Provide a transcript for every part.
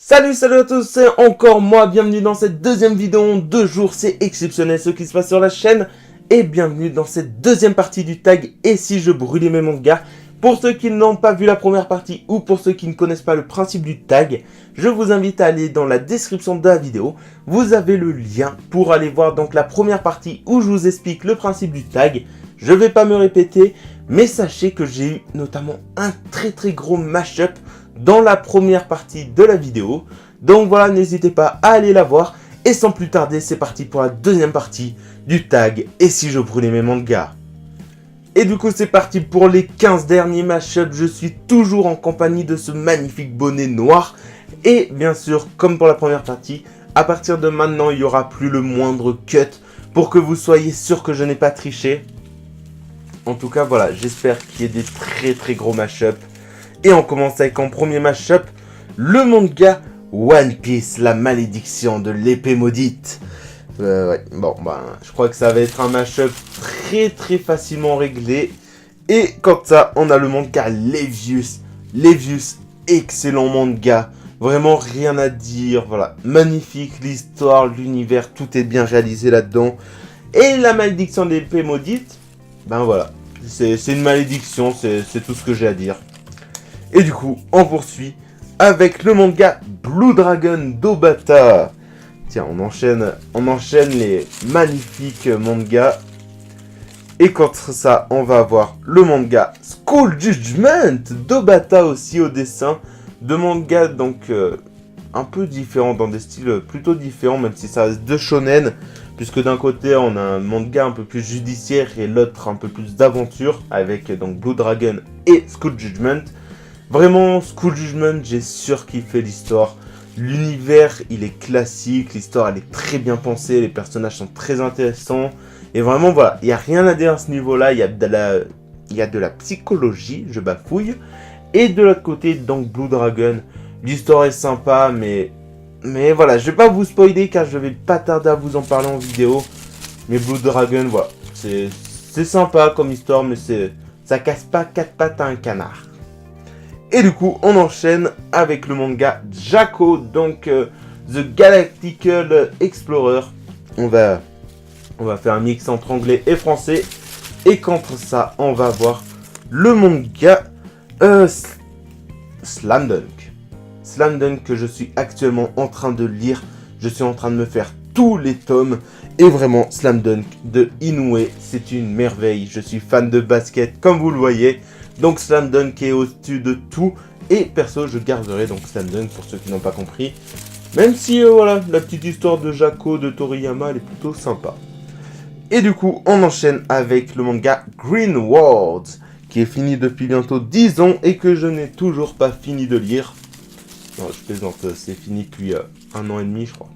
Salut à tous, c'est encore moi, bienvenue dans cette deuxième vidéo en 2 jours, c'est exceptionnel ce qui se passe sur la chaîne. Et bienvenue dans cette deuxième partie du tag Et si je brûlais mes mangas. Pour ceux qui n'ont pas vu la première partie ou pour ceux qui ne connaissent pas le principe du tag, je vous invite à aller dans la description de la vidéo. Vous avez le lien pour aller voir donc la première partie où je vous explique le principe du tag. Je ne vais pas me répéter, mais sachez que j'ai eu notamment un très gros mashup dans la première partie de la vidéo. Donc voilà, n'hésitez pas à aller la voir. Et sans plus tarder, c'est parti pour la deuxième partie du tag Et si je brûlais mes mangas. Et du coup, c'est parti pour les 15 derniers mashups. Je suis toujours en compagnie de ce magnifique bonnet noir. Et bien sûr, comme pour la première partie, à partir de maintenant, il n'y aura plus le moindre cut pour que vous soyez sûr que je n'ai pas triché. En tout cas, voilà, j'espère qu'il y ait des très gros mashups. Et on commence avec en premier mashup, le manga One Piece, la malédiction de l'épée maudite. Ouais, bon, je crois que ça va être un mashup très facilement réglé. Et comme ça, on a le manga Levius, excellent manga. Vraiment rien à dire, voilà. Magnifique, l'histoire, l'univers, tout est bien réalisé là-dedans. Et la malédiction de l'épée maudite, ben voilà. C'est une malédiction, c'est tout ce que j'ai à dire. Et du coup, on poursuit avec le manga Blue Dragon d'Obata. Tiens, on enchaîne les magnifiques mangas. Et contre ça, on va avoir le manga School Judgment d'Obata aussi au dessin. Deux mangas donc un peu différents, dans des styles plutôt différents, même si ça reste de shonen. Puisque d'un côté, on a un manga un peu plus judiciaire et l'autre un peu plus d'aventure. Avec donc Blue Dragon et School Judgment. Vraiment, School Judgment, j'ai surkiffé l'histoire. L'univers, il est classique, l'histoire, elle est très bien pensée, les personnages sont très intéressants. Et vraiment, voilà, il n'y a rien à dire à ce niveau-là, il y a de la psychologie, je bafouille. Et de l'autre côté, donc Blue Dragon, l'histoire est sympa, mais voilà, je vais pas vous spoiler car je vais pas tarder à vous en parler en vidéo. Mais Blue Dragon, voilà, c'est sympa comme histoire, mais ça casse pas 4 pattes à un canard. Et du coup, on enchaîne avec le manga Jaco, donc The Galactical Explorer. On va faire un mix entre anglais et français. Et contre ça, on va voir le manga Slam Dunk. Slam Dunk que je suis actuellement en train de lire. Je suis en train de me faire tous les tomes. Et vraiment, Slam Dunk de Inoue, c'est une merveille. Je suis fan de basket, comme vous le voyez. Donc Slam Dunk est au-dessus de tout. Et perso, je garderai donc Slam Dunk pour ceux qui n'ont pas compris. Même si, voilà, la petite histoire de Jaco, de Toriyama, elle est plutôt sympa. Et du coup, on enchaîne avec le manga Green World, qui est fini depuis bientôt 10 ans et que je n'ai toujours pas fini de lire. Non, je plaisante, c'est fini depuis 1 an et demi, je crois.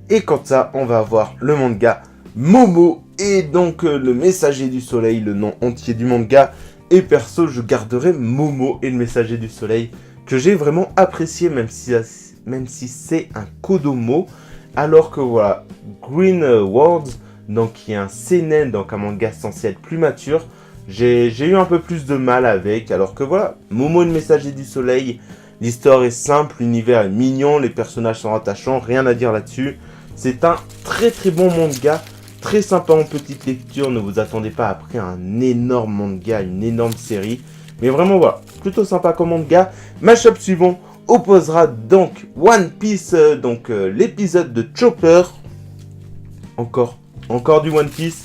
Et comme ça, on va avoir le manga Momo et donc le Messager du Soleil, le nom entier du manga. Et perso, je garderai Momo et le Messager du Soleil, que j'ai vraiment apprécié, même si c'est un kodomo. Alors que voilà, Green World, donc qui est un seinen, donc un manga censé être plus mature, j'ai eu un peu plus de mal avec. Alors que voilà, Momo et le Messager du Soleil, l'histoire est simple, l'univers est mignon, les personnages sont attachants, rien à dire là-dessus. C'est un très bon manga. Très sympa en petite lecture, ne vous attendez pas après un énorme manga, une énorme série. Mais vraiment voilà, plutôt sympa comme manga. Mashup suivant opposera donc One Piece, l'épisode de Chopper. Encore du One Piece.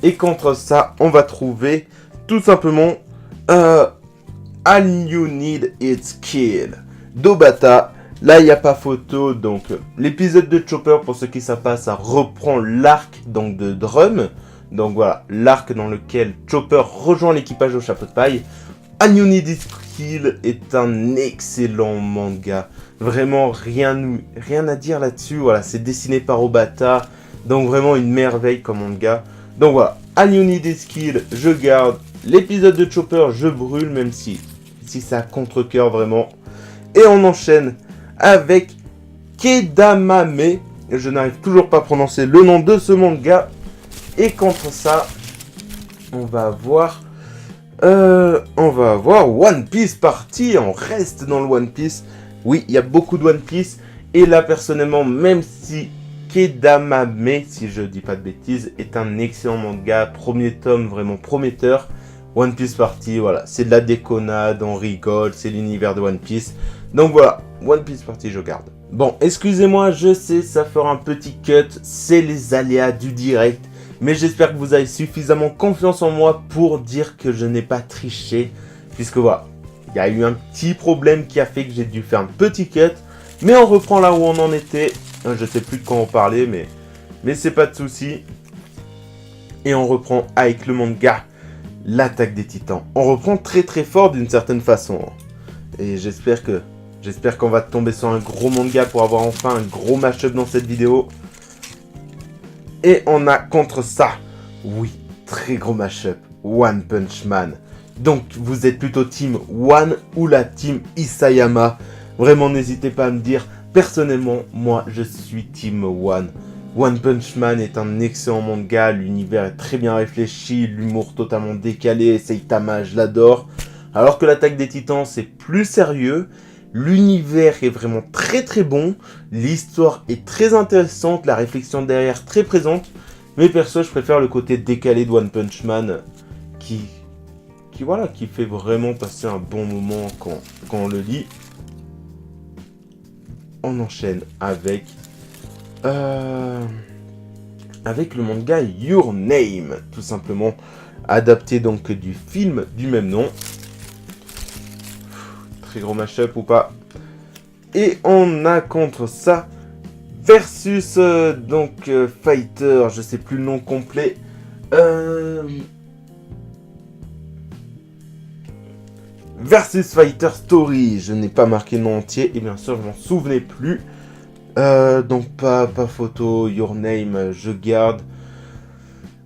Et contre ça, on va trouver tout simplement All You Need Is Kill d'Obata. Là, il n'y a pas photo, donc l'épisode de Chopper, pour ceux qui ne savent pas, ça reprend l'arc donc de Drum. Donc voilà, l'arc dans lequel Chopper rejoint l'équipage au chapeau de paille. All You Need Is Kill est un excellent manga. Vraiment, rien à dire là-dessus. Voilà, c'est dessiné par Obata. Donc vraiment une merveille comme manga. Donc voilà, All You Need Is Kill, je garde. L'épisode de Chopper, je brûle, même si c'est à contre-cœur vraiment. Et on enchaîne avec Kedamame. Je n'arrive toujours pas à prononcer le nom de ce manga. Et contre ça, on va avoir One Piece parti. On reste dans le One Piece. Oui, il y a beaucoup de One Piece. Et là, personnellement, même si Kedamame, si je dis pas de bêtises, est un excellent manga, premier tome vraiment prometteur, One Piece Party, voilà, c'est de la déconnade, on rigole, c'est l'univers de One Piece. Donc voilà, One Piece Party, je garde. Bon, excusez-moi, je sais, ça fera un petit cut, c'est les aléas du direct. Mais j'espère que vous avez suffisamment confiance en moi pour dire que je n'ai pas triché. Puisque voilà, il y a eu un petit problème qui a fait que j'ai dû faire un petit cut. Mais on reprend là où on en était. Je sais plus de quoi on parlait, mais c'est pas de souci. Et on reprend avec le manga L'attaque des titans. On reprend très très fort d'une certaine façon. Et j'espère qu'on va tomber sur un gros manga pour avoir enfin un gros mashup dans cette vidéo. Et on a contre ça, oui, très gros mashup, One Punch Man. Donc vous êtes plutôt team One ou la team Isayama? Vraiment n'hésitez pas à me dire. Personnellement, moi je suis team One. One Punch Man est un excellent manga, l'univers est très bien réfléchi, l'humour totalement décalé, Saitama je l'adore. Alors que l'Attaque des Titans c'est plus sérieux, l'univers est vraiment très très bon, l'histoire est très intéressante, la réflexion derrière très présente. Mais perso je préfère le côté décalé de One Punch Man qui fait vraiment passer un bon moment quand on le lit. On enchaîne avec le manga Your Name, tout simplement, adapté donc du film du même nom. Très gros mashup ou pas. Et on a contre ça versus Fighter, je sais plus le nom complet. Versus Fighter Story, je n'ai pas marqué le nom entier et bien sûr je m'en souvenais plus. Donc pas photo, Your Name, je garde.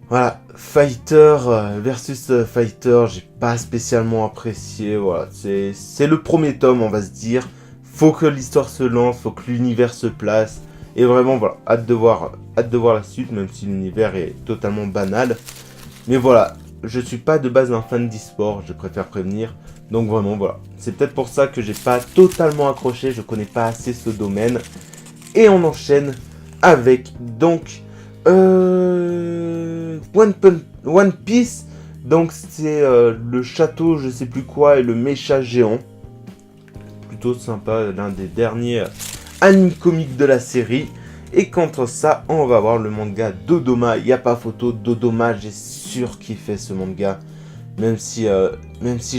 Voilà, Fighter versus Fighter, j'ai pas spécialement apprécié. Voilà, c'est le premier tome, on va se dire. Faut que l'histoire se lance, faut que l'univers se place. Et vraiment, voilà, hâte de voir la suite, même si l'univers est totalement banal. Mais voilà, je suis pas de base un fan d'e-sport, je préfère prévenir. Donc vraiment, voilà, c'est peut-être pour ça que j'ai pas totalement accroché, je connais pas assez ce domaine. Et on enchaîne avec donc One Piece. Donc c'est le château, je sais plus quoi, et le mécha géant. Plutôt sympa, l'un des derniers animes comiques de la série. Et contre ça, on va voir le manga Dodoma. Il n'y a pas photo, Dodoma, j'ai surkiffé ce manga. Même si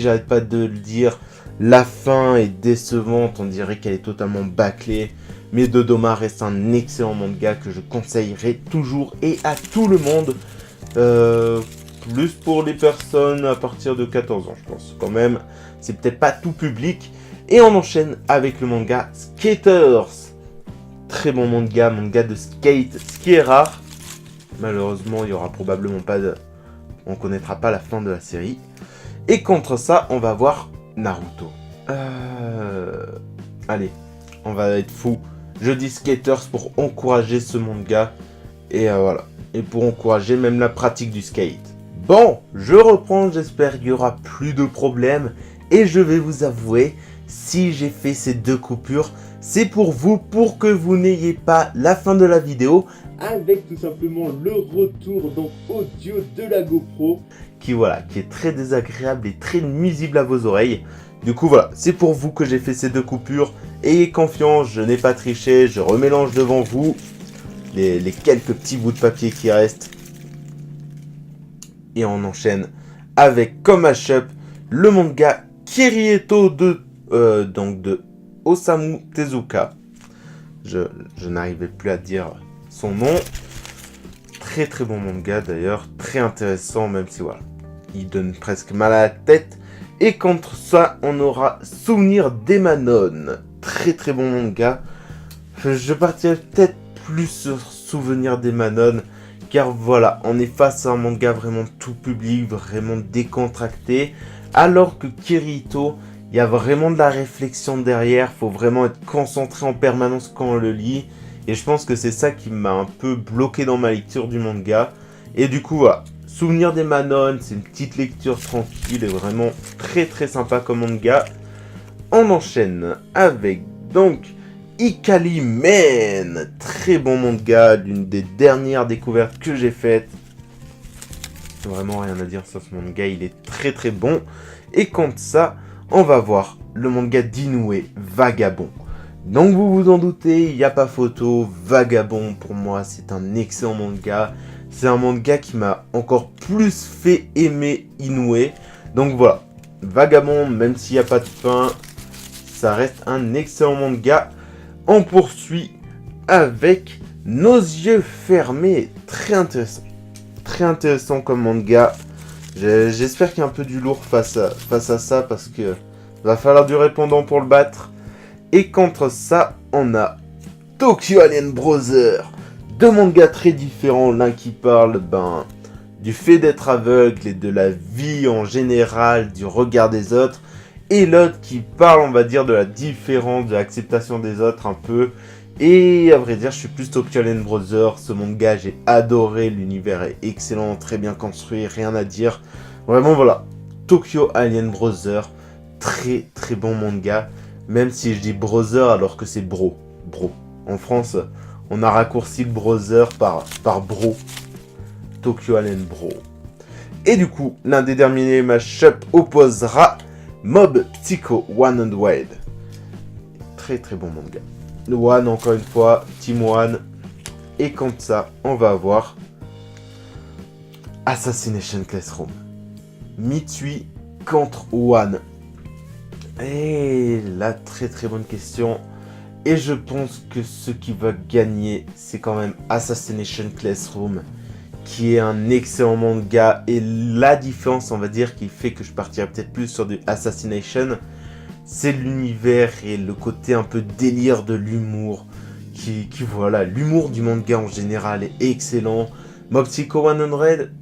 j'arrête pas de le dire, la fin est décevante, on dirait qu'elle est totalement bâclée. Mais Dodoma reste un excellent manga que je conseillerais toujours et à tout le monde. Plus pour les personnes à partir de 14 ans, je pense. Quand même, c'est peut-être pas tout public. Et on enchaîne avec le manga Skaters. Très bon manga de skate, ce qui est rare. Malheureusement, il y aura probablement pas de... On connaîtra pas la fin de la série. Et contre ça, on va voir Naruto. Allez, on va être fou. Je dis Skaters pour encourager ce manga. Et voilà. Et pour encourager même la pratique du skate. Bon, je reprends. J'espère qu'il n'y aura plus de problèmes. Et je vais vous avouer, si j'ai fait ces deux coupures, c'est pour vous, pour que vous n'ayez pas la fin de la vidéo. Avec tout simplement le retour donc audio de la GoPro. Qui est très désagréable et très nuisible à vos oreilles. Du coup voilà, c'est pour vous que j'ai fait ces deux coupures. Ayez confiance, je n'ai pas triché, je remélange devant vous les quelques petits bouts de papier qui restent. Et on enchaîne avec comme mashup le manga Kirieto de Osamu Tezuka. Je n'arrivais plus à dire son nom. Très très bon manga d'ailleurs, très intéressant même si voilà, il donne presque mal à la tête. Et contre ça, on aura Souvenir d'Emanon. Très très bon manga. Je partirai peut-être plus sur Souvenir d'Emanon. Car voilà, on est face à un manga vraiment tout public, vraiment décontracté. Alors que Kirito, il y a vraiment de la réflexion derrière. Faut vraiment être concentré en permanence quand on le lit. Et je pense que c'est ça qui m'a un peu bloqué dans ma lecture du manga. Et du coup, voilà. Souvenir d'Emanon, c'est une petite lecture tranquille et vraiment très très sympa comme manga. On enchaîne avec Donc, Ikali Men, très bon manga, l'une des dernières découvertes que j'ai faites. Vraiment rien à dire sur ce manga, il est très très bon. Et contre ça, on va voir le manga d'Inoue, Vagabond. Donc vous vous en doutez, il n'y a pas photo, Vagabond pour moi c'est un excellent manga. C'est un manga qui m'a encore plus fait aimer Inoue. Donc voilà, Vagabond, même s'il n'y a pas de fin, ça reste un excellent manga. On poursuit avec Nos yeux fermés, très intéressant. Très intéressant comme manga. J'espère qu'il y a un peu du lourd face à ça parce que va falloir du répondant pour le battre. Et contre ça, on a Tokyo Alien Brother. Deux mangas très différents, l'un qui parle du fait d'être aveugle et de la vie en général, du regard des autres, et l'autre qui parle, on va dire, de la différence, de l'acceptation des autres un peu. Et à vrai dire, je suis plus Tokyo Alien Brother. Ce manga, j'ai adoré, l'univers est excellent, très bien construit, rien à dire. Vraiment, voilà, Tokyo Alien Brother, très très bon manga. Même si je dis brother alors que c'est bro. En France, on a raccourci le brother par bro. Tokyo Alien Bro. Et du coup, l'un des derniers mashup opposera Mob Psycho 100. Très très bon manga. Le One, encore une fois, Team One. Et comme ça, on va avoir Assassination Classroom. Mitsui contre One. Et là, très très bonne question. Et je pense que ce qui va gagner, c'est quand même Assassination Classroom, qui est un excellent manga. Et la différence, on va dire, qui fait que je partirais peut-être plus sur du Assassination, c'est l'univers et le côté un peu délire de l'humour. Voilà, l'humour du manga en général est excellent. Mob Psycho 100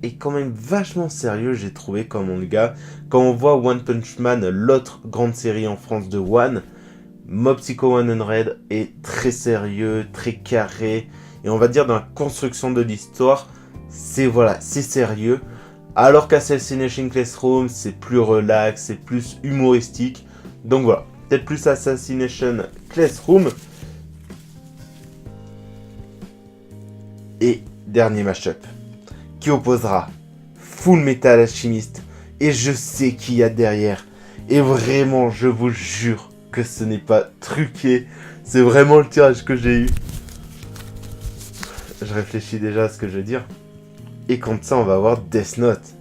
est quand même vachement sérieux, j'ai trouvé, comme manga. Quand on voit One Punch Man, l'autre grande série en France de One, Mob Psycho 100 est très sérieux, très carré. Et on va dire dans la construction de l'histoire, c'est sérieux. Alors qu'Assassination Classroom, c'est plus relax, c'est plus humoristique. Donc voilà, peut-être plus Assassination Classroom. Et dernier mashup, qui opposera Full Metal Alchemist. Et je sais qui y a derrière. Et vraiment, je vous jure que ce n'est pas truqué. C'est vraiment le tirage que j'ai eu. Je réfléchis déjà à ce que je veux dire. Et comme ça, on va avoir Death Note.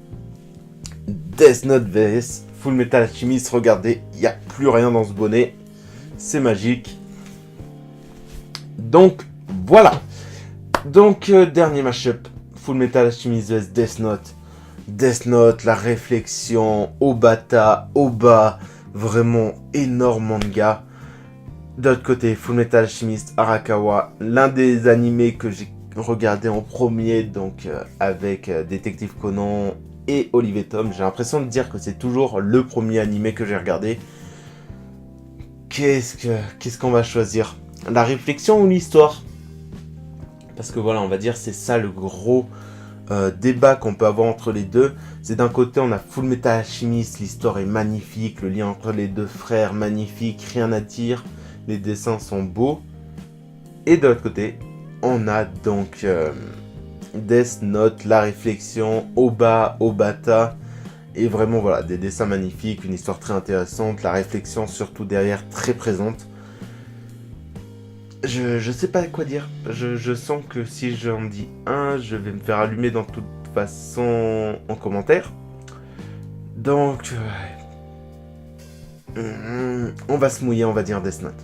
Death Note vs Full Metal Alchemist. Regardez, il n'y a plus rien dans ce bonnet. C'est magique. Donc, voilà. Donc, dernier mashup. Full Metal Alchemist vs Death Note. Death Note, la réflexion, Obata, Oba. Vraiment énorme manga. De l'autre côté, Full Metal Alchemist, Arakawa. L'un des animés que j'ai regardé en premier, donc avec Détective Conan et Olivier Tom. J'ai l'impression de dire que c'est toujours le premier animé que j'ai regardé. Qu'est-ce qu'on va choisir? La réflexion ou l'histoire? Parce que voilà, on va dire c'est ça le gros débat qu'on peut avoir entre les deux. C'est d'un côté on a Full Metal Alchemist, l'histoire est magnifique, le lien entre les deux frères magnifique, rien à dire, les dessins sont beaux. Et de l'autre côté, on a donc Death Note, la réflexion, Oba, Obata, et vraiment voilà, des dessins magnifiques, une histoire très intéressante, la réflexion surtout derrière très présente. Je sais pas quoi dire, je sens que si j'en dis un, je vais me faire allumer dans toute façon en commentaire. Donc, on va se mouiller, on va dire Death Note.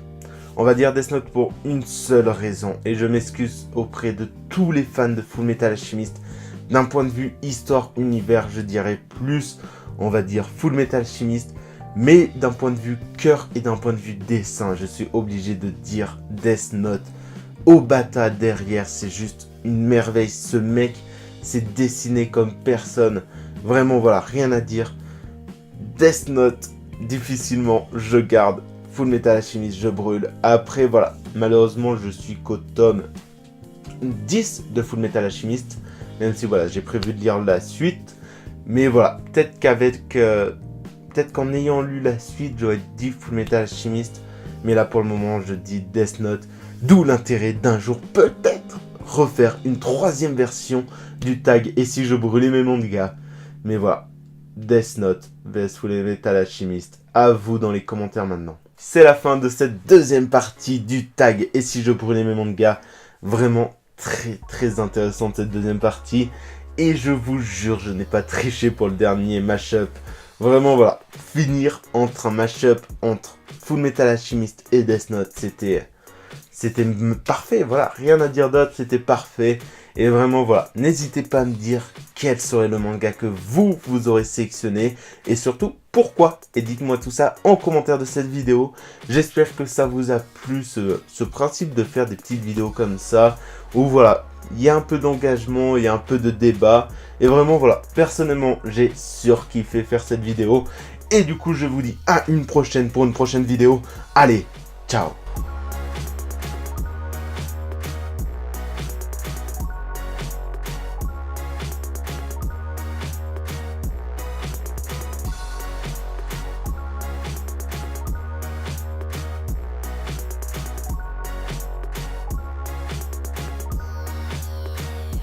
On va dire Death Note pour une seule raison, et je m'excuse auprès de tous les fans de Full Metal Alchemist. D'un point de vue histoire, univers, je dirais plus, on va dire Full Metal Alchemist. Mais d'un point de vue cœur et d'un point de vue dessin, je suis obligé de dire Death Note. Obata derrière, c'est juste une merveille. Ce mec, c'est dessiné comme personne. Vraiment, voilà, rien à dire. Death Note, difficilement, je garde. Full Metal Alchemist, je brûle. Après, voilà, malheureusement, je suis qu'au tome 10 de Full Metal Alchemist. Même si, voilà, j'ai prévu de lire la suite. Mais voilà, peut-être qu'en ayant lu la suite, j'aurais dit Full Metal Alchemist. Mais là, pour le moment, je dis Death Note. D'où l'intérêt d'un jour, peut-être, refaire une troisième version du tag Et si je brûlais mes mangas. Mais voilà, Death Note vs Fullmetal Alchemist. À vous dans les commentaires maintenant. C'est la fin de cette deuxième partie du tag Et si je brûlais mes mangas. Vraiment très intéressante cette deuxième partie. Et je vous jure, je n'ai pas triché pour le dernier mashup. Vraiment voilà, finir entre un mashup entre Fullmetal Alchemist et Death Note, c'était parfait, voilà, rien à dire d'autre, c'était parfait. Et vraiment voilà, n'hésitez pas à me dire quel serait le manga que vous aurez sélectionné. Et surtout, pourquoi. Et dites-moi tout ça en commentaire de cette vidéo. J'espère que ça vous a plu, ce principe de faire des petites vidéos comme ça. Où voilà, il y a un peu d'engagement, il y a un peu de débat. Et vraiment voilà, personnellement, j'ai surkiffé faire cette vidéo. Et du coup, je vous dis à une prochaine pour une prochaine vidéo. Allez, ciao!